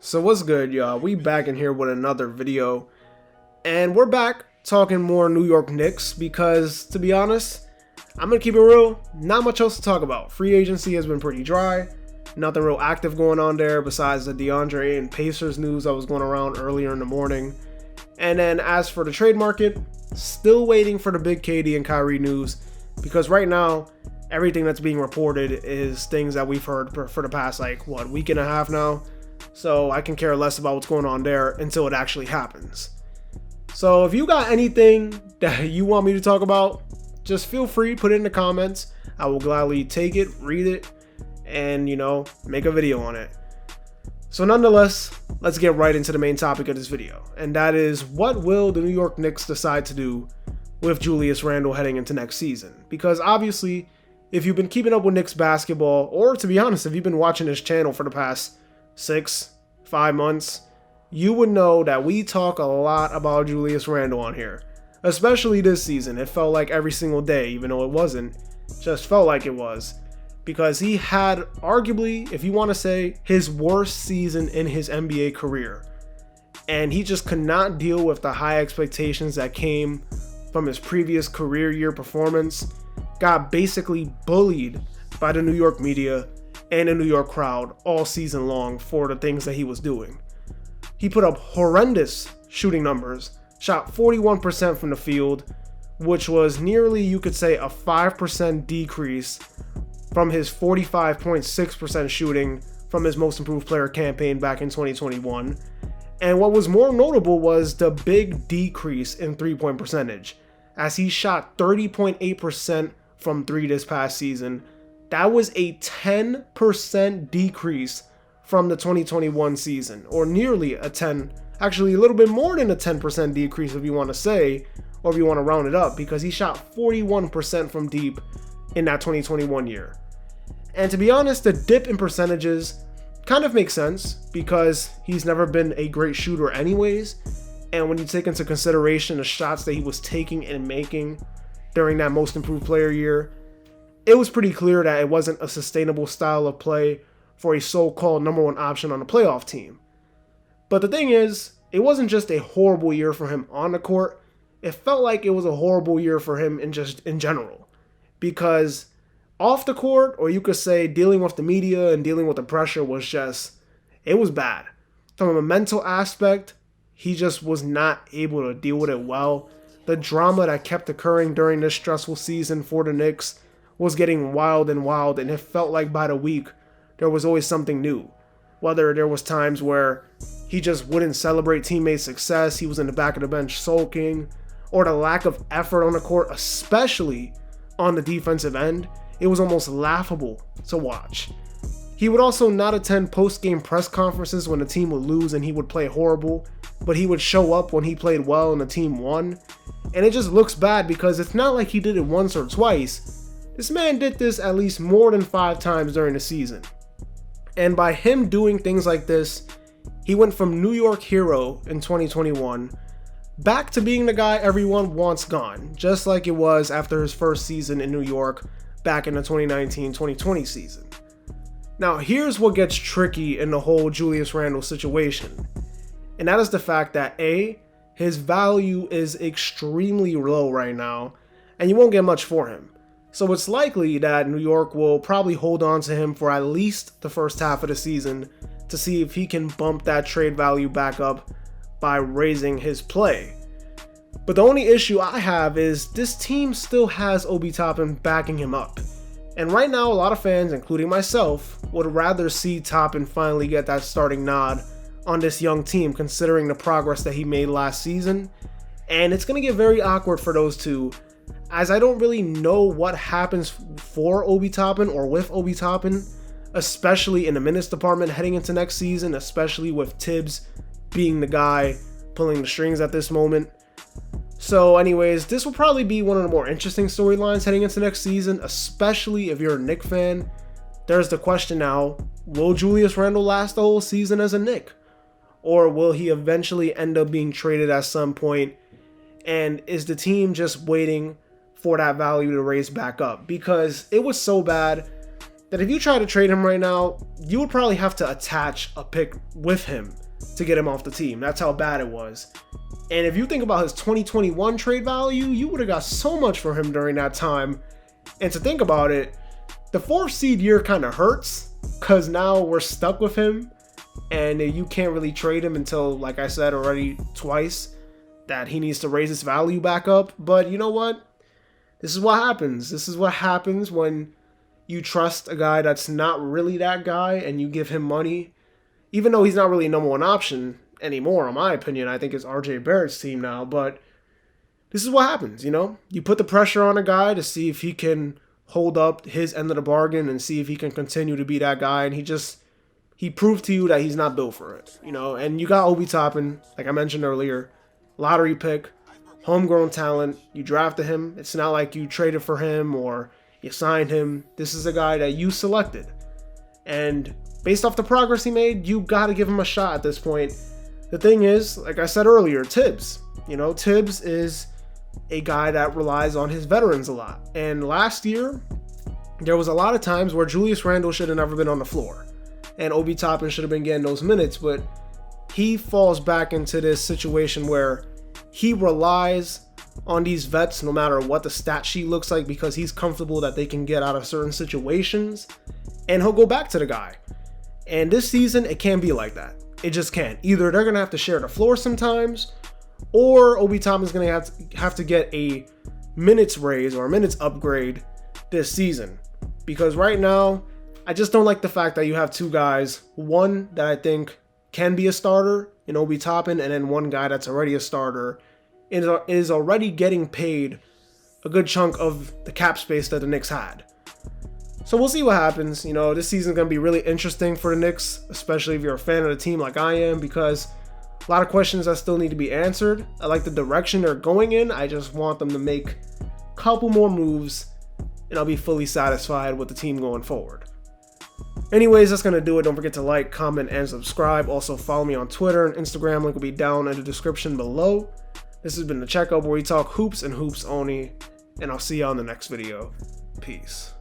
So what's good, y'all? We back in here with another video, and we're back talking more New York Knicks because, to be honest, I'm gonna keep it real, not much else to talk about. Free agency has been pretty dry, nothing real active going on there besides the DeAndre and Pacers news that was going around earlier in the morning. And then as for the trade market, still waiting for the big KD and Kyrie news because right now, everything that's being reported is things that we've heard for the past, week and a half now. So I can care less about what's going on there until it actually happens. So if you got anything that you want me to talk about, just feel free, put it in the comments. I will gladly take it, read it, and, make a video on it. So nonetheless, let's get right into the main topic of this video. And that is, what will the New York Knicks decide to do with Julius Randle heading into next season? Because obviously, if you've been keeping up with Knicks basketball, or to be honest, if you've been watching this channel for the past 5 months, you would know that we talk a lot about Julius Randle on here. Especially this season. It felt like every single day, even though it wasn't. Just felt like it was. Because he had arguably, if you want to say, his worst season in his NBA career. And he just could not deal with the high expectations that came from his previous career year performance. Got basically bullied by the New York media and the New York crowd all season long for the things that he was doing. He put up horrendous shooting numbers, shot 41% from the field, which was nearly, you could say, a 5% decrease from his 45.6% shooting from his most improved player campaign back in 2021. And what was more notable was the big decrease in three-point percentage, as he shot 30.8% from three this past season. That was a 10% decrease from the 2021 season, or nearly actually a little bit more than a 10% decrease if you want to say, or if you want to round it up, because he shot 41% from deep in that 2021 year. And to be honest, the dip in percentages kind of makes sense because he's never been a great shooter anyways. And when you take into consideration the shots that he was taking and making during that most improved player year, it was pretty clear that it wasn't a sustainable style of play for a so-called number one option on a playoff team. But the thing is, it wasn't just a horrible year for him on the court. It felt like it was a horrible year for him in general. Because off the court, or you could say dealing with the media and dealing with the pressure it was bad. From a mental aspect, he just was not able to deal with it well. The drama that kept occurring during this stressful season for the Knicks was getting wild, and it felt like by the week there was always something new. Whether there was times where he just wouldn't celebrate teammates' success, he was in the back of the bench sulking, or the lack of effort on the court, especially on the defensive end, it was almost laughable to watch. He would also not attend post-game press conferences when the team would lose and he would play horrible, but he would show up when he played well and the team won. And it just looks bad because it's not like he did it once or twice. This man did this at least more than 5 times during the season. And by him doing things like this, he went from New York hero in 2021 back to being the guy everyone wants gone, just like it was after his first season in New York back in the 2019-2020 season. Now, here's what gets tricky in the whole Julius Randle situation. And that is the fact that A, his value is extremely low right now, and you won't get much for him. So it's likely that New York will probably hold on to him for at least the first half of the season to see if he can bump that trade value back up by raising his play. But the only issue I have is this team still has Obi Toppin backing him up. And right now, a lot of fans, including myself, would rather see Toppin finally get that starting nod on this young team, considering the progress that he made last season. And it's going to get very awkward for those two, as I don't really know what happens for Obi Toppin or with Obi Toppin, especially in the minutes department heading into next season, especially with Tibbs being the guy pulling the strings at this moment. So anyways, this will probably be one of the more interesting storylines heading into next season, especially if you're a Knicks fan. There's the question now, will Julius Randle last the whole season as a Knick? Or will he eventually end up being traded at some point? And is the team just waiting for that value to raise back up? Because it was so bad that if you try to trade him right now, you would probably have to attach a pick with him to get him off the team. That's how bad it was. And if you think about his 2021 trade value, you would have got so much for him during that time. And to think about it, the 4th seed year kind of hurts because now we're stuck with him and you can't really trade him until, like I said already twice, that he needs to raise his value back up. But you know what? This is what happens. This is what happens when you trust a guy that's not really that guy and you give him money, even though he's not really a number 1 option anymore, in my opinion. I think it's RJ Barrett's team now, but this is what happens, you know? You put the pressure on a guy to see if he can hold up his end of the bargain and see if he can continue to be that guy, and he proved to you that he's not built for it, you know? And you got Obi Toppin, like I mentioned earlier, lottery pick, homegrown talent. You drafted him. It's not like you traded for him or you signed him. This is a guy that you selected. And based off the progress he made, you got to give him a shot at this point. The thing is, like I said earlier, Tibbs. You know, Tibbs is a guy that relies on his veterans a lot. And last year, there was a lot of times where Julius Randle should have never been on the floor. And Obi Toppin should have been getting those minutes. But he falls back into this situation where he relies on these vets no matter what the stat sheet looks like because he's comfortable that they can get out of certain situations. And he'll go back to the guy. And this season, it can't be like that. It just can't. Either they're going to have to share the floor sometimes, or Obi Toppin's going to have to get a minutes raise or a minutes upgrade this season. Because right now, I just don't like the fact that you have 2 guys. One that I think can be a starter in Obi Toppin, and then one guy that's already a starter and is already getting paid a good chunk of the cap space that the Knicks had. So we'll see what happens. You know, this season's going to be really interesting for the Knicks, especially if you're a fan of the team like I am, because a lot of questions that still need to be answered. I like the direction they're going in. I just want them to make a couple more moves, and I'll be fully satisfied with the team going forward. Anyways, that's going to do it. Don't forget to like, comment, and subscribe. Also, follow me on Twitter and Instagram. Link will be down in the description below. This has been The Checkup, where we talk hoops and hoops only, and I'll see you on the next video. Peace.